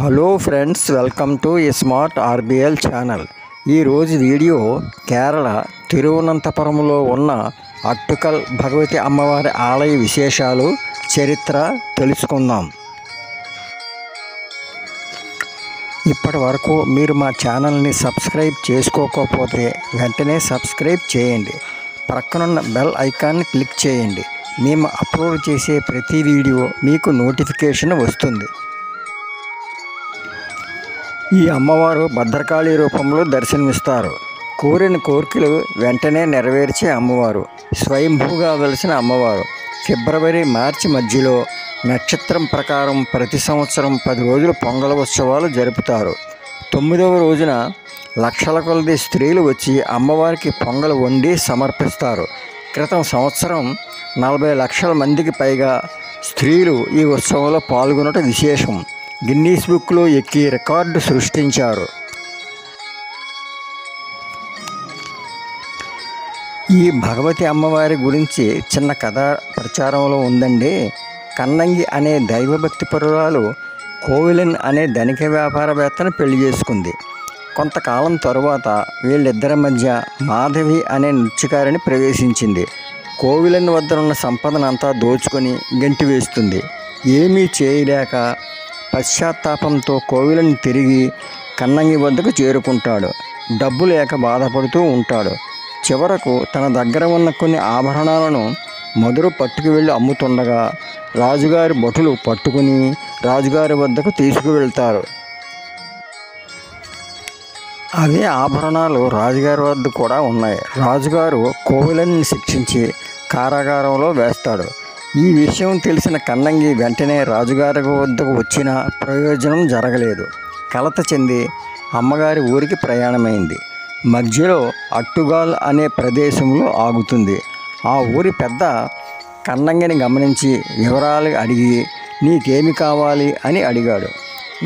Hello friends, welcome to smart RBL channel. ఈరోజు video Kerala తిరువనంతపురంలో ఉన్న అట్టుకల్ భగవతి అమ్మవారి ఆలయ విశేషాలు, చరిత్ర తెలుసుకుందాం. ఇప్పటి వరకు మీరు మా ఛానల్ని సబ్స్క్రైబ్ చేసుకోకపోతే వెంటనే సబ్స్క్రైబ్ చేయండి. ప్రక్కనున్న బెల్ ఐకాన్ని క్లిక్ చేయండి. మేము అప్లోడ్ చేసే ప్రతి వీడియో మీకు నోటిఫికేషన్ వస్తుంది. ఈ అమ్మవారు భద్రకాళి రూపంలో దర్శనమిస్తారు. కోరిన కోరికలు వెంటనే నెరవేర్చే అమ్మవారు. స్వయంభూగా వెలిసిన అమ్మవారు. ఫిబ్రవరి మార్చి మధ్యలో నక్షత్రం ప్రకారం ప్రతి సంవత్సరం 10 రోజులు పొంగల ఉత్సవాలు జరుపుతారు. 9వ రోజున లక్షల కొలది స్త్రీలు వచ్చి అమ్మవారికి పొంగలు వండి సమర్పిస్తారు. క్రితం సంవత్సరం 40 లక్షల మందికి పైగా స్త్రీలు ఈ ఉత్సవంలో పాల్గొనడం విశేషం. గిన్నీస్ బుక్లో ఎక్కి రికార్డు సృష్టించారు. ఈ భగవతి అమ్మవారి గురించి చిన్న కథ ప్రచారంలో ఉందండి. కన్నంగి అనే దైవభక్తి పరురాలు కోవిలన్ అనే ధనిక వ్యాపారవేత్తను పెళ్లి చేసుకుంది. కొంతకాలం తరువాత వీళ్ళిద్దరి మధ్య మాధవి అనే నృత్యకారిని ప్రవేశించింది. కోవిలన్ వద్దనున్న సంపదనంతా దోచుకొని గెంటి వేస్తుంది. ఏమీ చేయలేక పశ్చాత్తాపంతో కోవిలను తిరిగి కన్నంగి వద్దకు చేరుకుంటాడు. డబ్బు లేక బాధపడుతూ ఉంటాడు. చివరకు తన దగ్గర ఉన్న కొన్ని ఆభరణాలను మధుర పట్టుకు వెళ్ళి అమ్ముతుండగా రాజుగారి భటులు పట్టుకుని రాజుగారి వద్దకు తీసుకువెళ్తారు. అవే ఆభరణాలు రాజుగారి వద్ద కూడా ఉన్నాయి. రాజుగారు కోవిలని శిక్షించి కారాగారంలో వేస్తాడు. ఈ విషయం తెలిసిన కన్నంగి వెంటనే రాజుగారి వద్దకు వచ్చినా ప్రయోజనం జరగలేదు. కలత చెంది అమ్మగారి ఊరికి ప్రయాణమైంది. మధ్యలో అట్టుగాల్ అనే ప్రదేశంలో ఆగుతుంది. ఆ ఊరి పెద్ద కన్నంగిని గమనించి వివరాలు అడిగి, నీకేమి కావాలి అని అడిగాడు.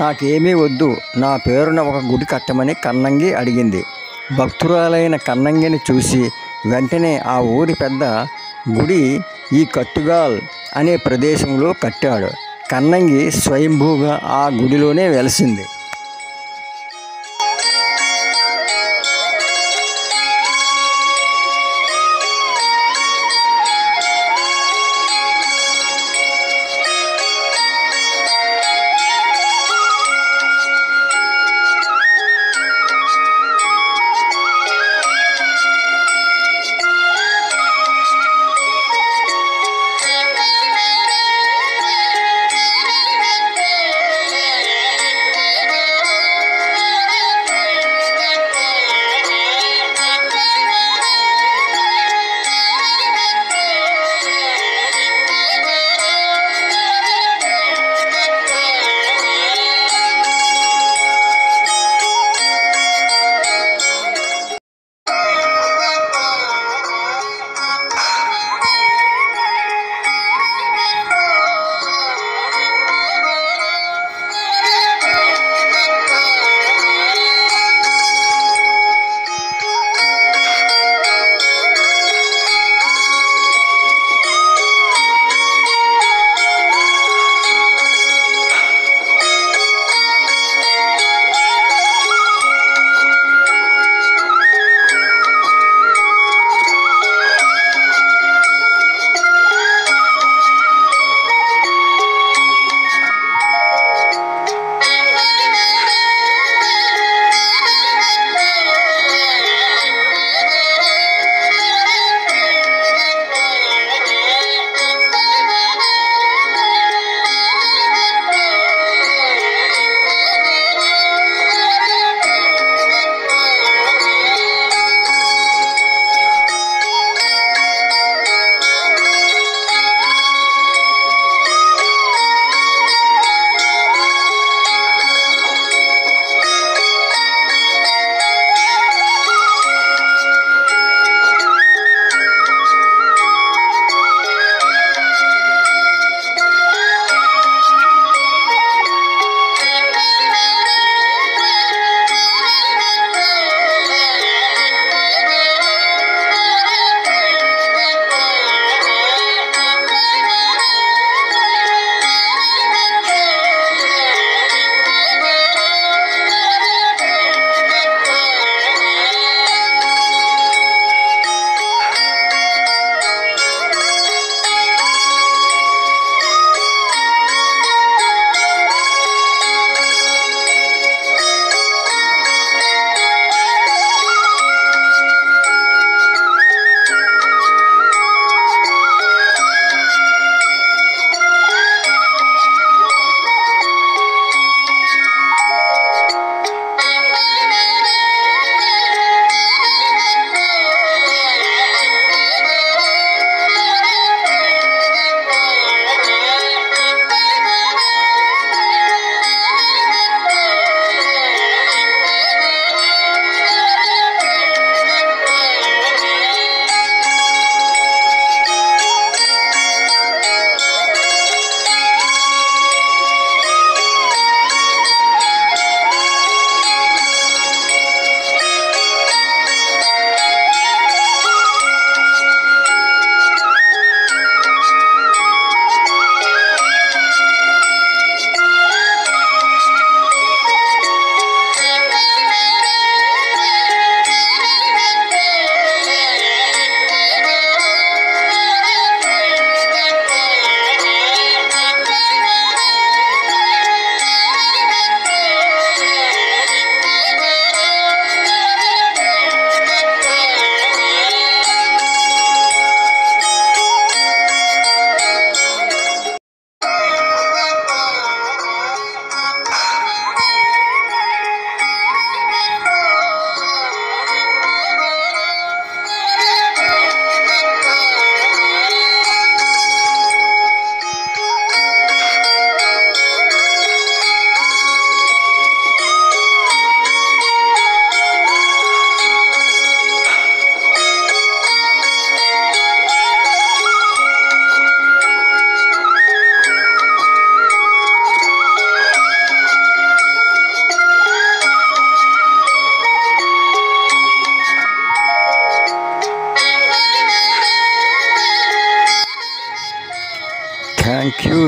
నాకేమీ వద్దు, నా పేరున ఒక గుడి కట్టమని కన్నంగి అడిగింది. భక్తురాలైన కన్నంగిని చూసి వెంటనే ఆ ఊరి పెద్ద గుడి ఈ కట్టుగాల్ అనే ప్రదేశంలో కట్టాడు. కన్నంగి స్వయంభూగా ఆ గుడిలోనే వెలిసింది.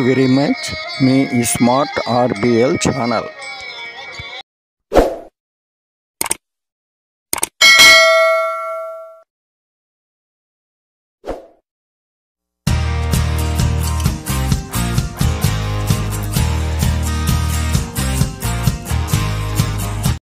వెరీ మచ్ మీ స్మార్ట్ ఆర్బిఎల్ ఛానల్.